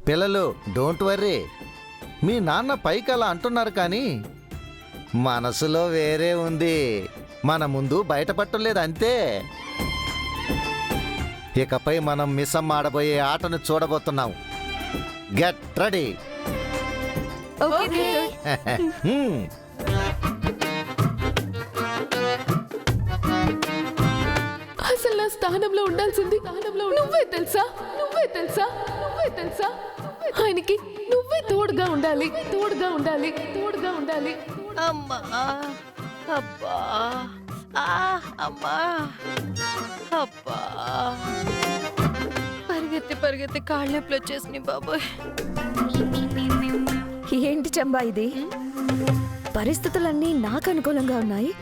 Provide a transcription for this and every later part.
పిల్లలు don't worry, మీ నాన్న పైకి అలా అంటున్నారు కానీ మనసులో వేరే ఉంది. మన ముందు బయటపట్టలేదు అంతే. ఇకపై మనం మిస్సమ్మ ఆడబోయే ఆటను చూడబోతున్నాం. Get ready. అసలు నా స్థానంలో ఉండాల్సింది నువ్వే తెలుసా. ఆయనకి నువ్వే తోడుగా ఉండాలి. అమ్మా అబ్బా అమ్మా అబ్బా, పరిగెత్తి కాళ్ళెప్పులు వచ్చేసినాయి బాబోయ్. ఏంటి చంబా ఇది? పరిస్థితులన్నీ నాకు అనుకూలంగా ఉన్నాయి,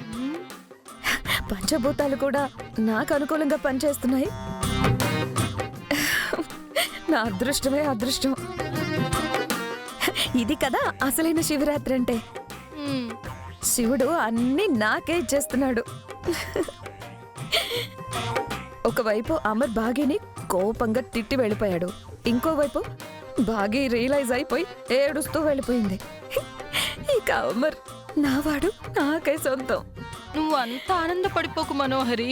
పంచభూతాలు కూడా నాకు అనుకూలంగా పనిచేస్తున్నాయి. నా అదృష్టమే అదృష్టం. ఇది కదా అసలైన శివరాత్రి అంటే. శివుడు అన్నీ నాకే ఇచ్చేస్తున్నాడు. ఒకవైపు అమర్ భాగీని కోపంగా తిట్టి వెళ్ళిపోయాడు, ఇంకోవైపు భాగీ రియలైజ్ అయిపోయి ఏడుస్తూ వెళ్ళిపోయింది. ఇక అమర్ నావాడు, నాకే సొంతం. నువ్వు అంత ఆనందపడిపోకు మనోహరి.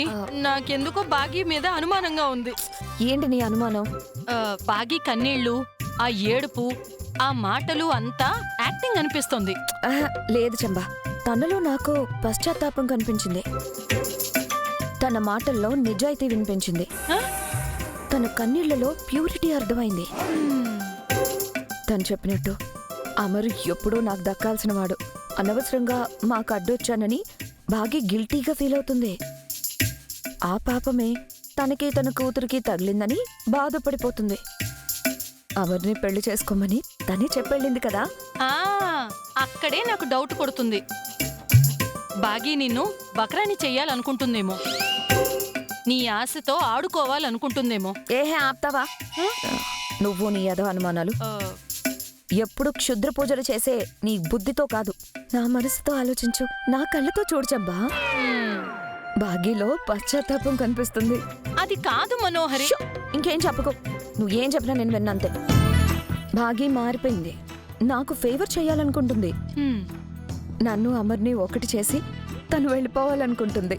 నాకెందుకో బాగీ మీద అనుమానంగా ఉంది. ఏంటి నీ అనుమానం? బాగీ కన్నీళ్లు, ఆ ఏడుపు, ఆ మాటలు అంతా యాక్టింగ్ అనిపిస్తుంది. లేదు చంబా, తనలో నాకు పశ్చాత్తాపం కనిపించింది. తన మాటల్లో నిజాయితీ వినిపించింది. తన కన్నీళ్లలో ప్యూరిటీ అర్థమైంది. తను చెప్పినట్టు అమరు ఎప్పుడూ నాకు దక్కాల్సిన వాడు. అనవసరంగా మాకు అడ్డొచ్చానని బాగా గిల్టీగా ఫీల్ అవుతుంది. ఆ పాపమే తనకి తన కూతురికి తగిలిందని బాధపడిపోతుంది. అమర్ని పెళ్లి చేసుకోమని తనే చెప్పెళ్ళింది కదా. అక్కడే నాకు డౌట్ కొడుతుంది. బాగీ నిన్ను బక్రాని చెయ్యాలనుకుంటుందేమో, నీ ఆశతో ఆడుకోవాలనుకుంటుందేమో. ఏహే ఆప్తావా నువ్వు నీ ఏదో అనుమానాలు. ఎప్పుడు క్షుద్ర పూజలు చేసే నీ బుద్ధితో కాదు, నా మనసుతో ఆలోచించు, నా కళ్ళతో చూడచబ్బా. బాగీలో పశ్చాత్తాపం కనిపిస్తుంది. అది కాదు మనోహరి. ఇంకేం చెప్పుకో, నువ్వేం చెప్పినా నేను విన్నంతే. బాగీ మారిపోయింది, నాకు ఫేవర్ చేయాలనుకుంటుంది. నన్ను అమర్ని ఒకటి చేసి తను వెళ్ళిపోవాలనుకుంటుంది.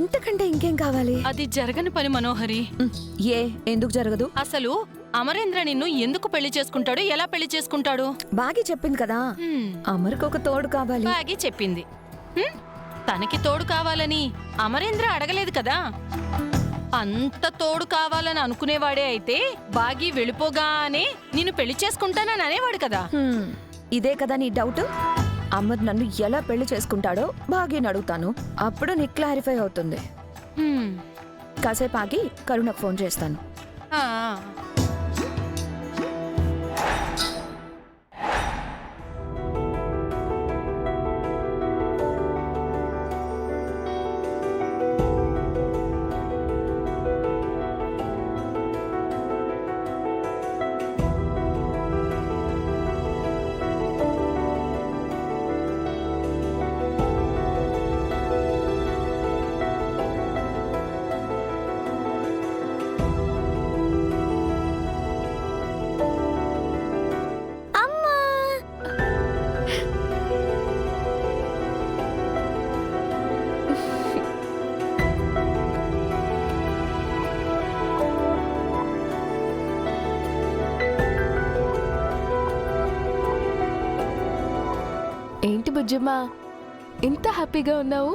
ఇంతకంటే ఇంకేం కావాలి? అది జరగని పని మనోహరి. ఎందుకు జరగదు? అసలు అమరేంద్ర నిన్ను ఎందుకు పెళ్లి చేసుకుంటాడు, ఎలా పెళ్లి చేసుకుంటాడు? బాగీ చెప్పింది కదా, అమర్కి ఒక తోడు కావాలి. బాగీ చెప్పింది. తనకి తోడు కావాలని అమరేంద్ర అడగలేదు కదా. అంత తోడు కావాలని అనుకునేవాడే అయితే బాగీ వెళ్ళిపోగానే నిన్ను పెళ్లి చేసుకుంటానని అనేవాడు కదా. ఇదే కదా నీ డౌట్? అమర్ నన్ను ఎలా పెళ్లి చేసుకుంటాడో బాగీని అడుగుతాను, అప్పుడు నీకు క్లారిఫై అవుతుంది. కాసేపు ఆగి కరుణకు ఫోన్ చేస్తాను. ఏంటి బుజ్జమ్మా ఇంత హ్యాపీగా ఉన్నావు?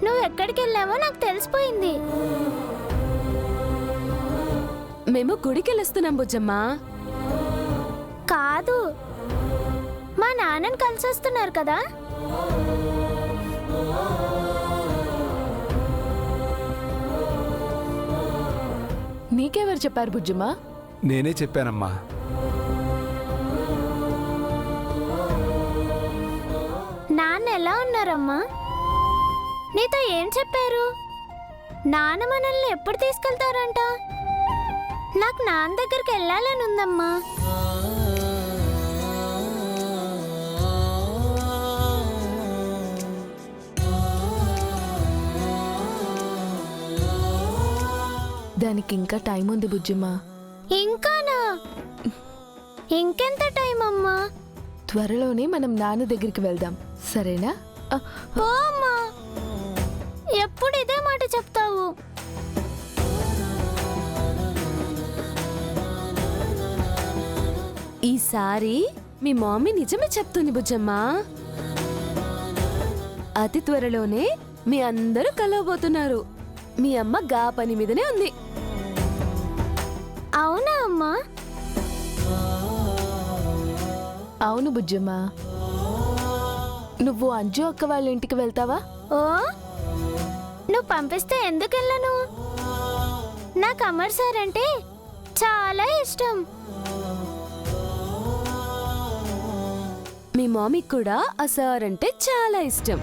నువ్వు ఎక్కడికి వెళ్ళావో నాకు తెలిసిపోయింది. మేము గుడికి వెళ్ళొస్తున్నాం బుజ్జమ్మా. కాదు, మా నాన్నని కలిసి వస్తున్నారు కదా. నీకెవరు చెప్పారు బుజ్జమ్మా? నేనే చెప్పానమ్మా. నాన్న ఎలా ఉన్నారమ్మా? నీతో ఏం చెప్పారు? నాన్న మనల్ని ఎప్పుడు తీసుకెళ్తారంట? నాకు నాన్న దగ్గరికి వెళ్ళాలని ఉందమ్మా. దానికి ఇంకా టైం ఉంది బుజ్జమ్మా. ఇంకానా? ఇంకెంత టైం అమ్మా? త్వరలోనే మనం నాన్న దగ్గరికి వెళ్దాం, సరేనా? పో అమ్మా, ఎప్పుడు ఇదే మాట చెప్తావు. ఈసారి మీ మమ్మీ నిజమే చెప్తుంది బుజ్జమ్మ. అతి త్వరలోనే మీ అందరూ కలవబోతున్నారు. మీ అమ్మ గా పని మీదనే ఉంది. అవునా అమ్మా? అవును బుజ్జమ్మ. నువ్వు అంజు అక్క వాళ్ళ ఇంటికి వెళ్తావా? ఓ, నువ్వు పంపిస్తే ఎందుకు వెళ్ళను? నాకు అమర్ సార్ అంటే చాలా ఇష్టం. మీ మమ్మీకి కూడా ఆ సార్ అంటే చాలా ఇష్టం.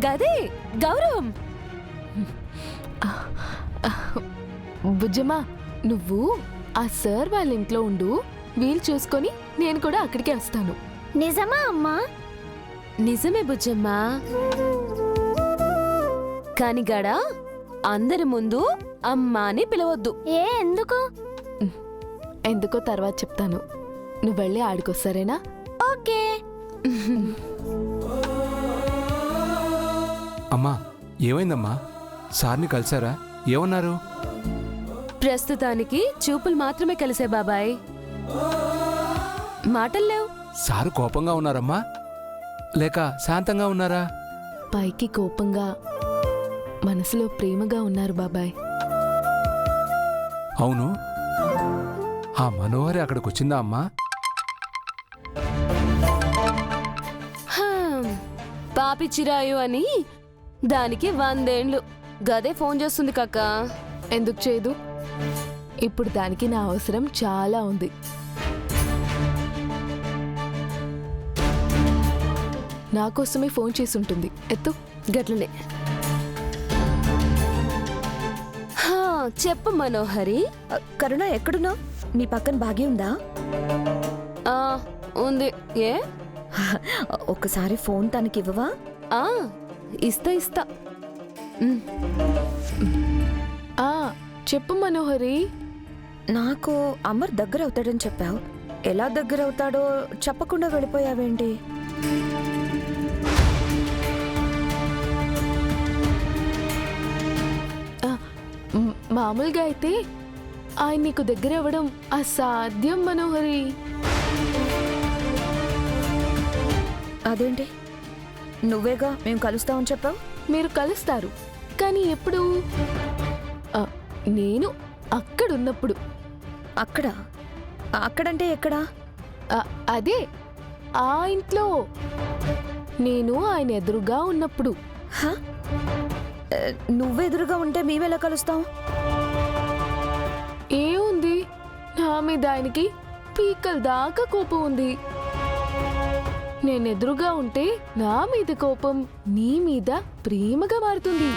గదే గౌరవం. బుజ్జమ్మ, నువ్వు ఆ సార్ వాళ్ళ ఇంట్లో ఉండు. వీలు చూసుకొని నేను కూడా అక్కడికే వస్తాను. నిజమా అమ్మా? నిజమే బుజ్జమ్మ. కాని గడా అందరి ముందు అమ్మా అని పిలవద్దు. ఏ, ఎందుకు? ఎందుకో తర్వాత చెప్తాను. నువ్వు వెళ్ళి ఆడుకో, సరేనా? ఓకే. అమ్మా, ఏమైందమ్మా? సార్ని కలిసారా? ఏమన్నారు? ప్రస్తుతానికి చూపులు మాత్రమే కలిసే బాబాయ్, మాటలు లేవు. సారు కోపంగా ఉన్నారమ్మా, లేక శాంతంగా ఉన్నారా? పైకి కోపంగా, మనసులో ప్రేమగా ఉన్నారు బాబాయ్. అవును, ఆ మనోహరి అక్కడికి వచ్చిందా అమ్మా? పాపి చిరాయు అని దానికి 100 ఏండ్లు. గదే ఫోన్ చేస్తుంది కాక. ఎందుకు చేయదు? ఇప్పుడు దానికి నా అవసరం చాలా ఉంది. నా కోసమే ఫోన్ చేసి ఉంటుంది. ఎత్తు. గట్లనే. చెప్పు మనోహరి. కరుణ, ఎక్కడున్నావు? నీ పక్కన భాగ్య ఉందా? ఆ, ఉంది. ఏ? ఒక్కసారి ఫోన్ తనకి ఇవ్వవా? ఆ, ఇస్తా. ఉమ్. చెప్పు మనోహరి. నాకు అమర్ దగ్గర అవుతాడని చెప్పావు. ఎలా దగ్గర అవుతాడో చెప్పకుండా వెళ్ళిపోయావేంటి? మామూలుగా అయితే ఆయన నీకు దగ్గర అవ్వడం అసాధ్యం మనోహరి. అదేంటి? నువ్వేగా మేము కలుస్తామని చెప్పావు. మీరు కలుస్తారు, కానీ ఎప్పుడు? నేను అక్కడున్నప్పుడు. అక్కడంటే ఎక్కడా? అదే ఆ ఇంట్లో, నేను ఆయన ఎదురుగా ఉన్నప్పుడు. హ? నువ్వెదురుగా ఉంటే మేమెలా కలుస్తాం? ఏముంది, నా మీద ఆయనకి పీకల దాకా కోపం ఉంది. నేనెదురుగా ఉంటే నా మీద కోపం నీ మీద ప్రేమగా మారుతుంది.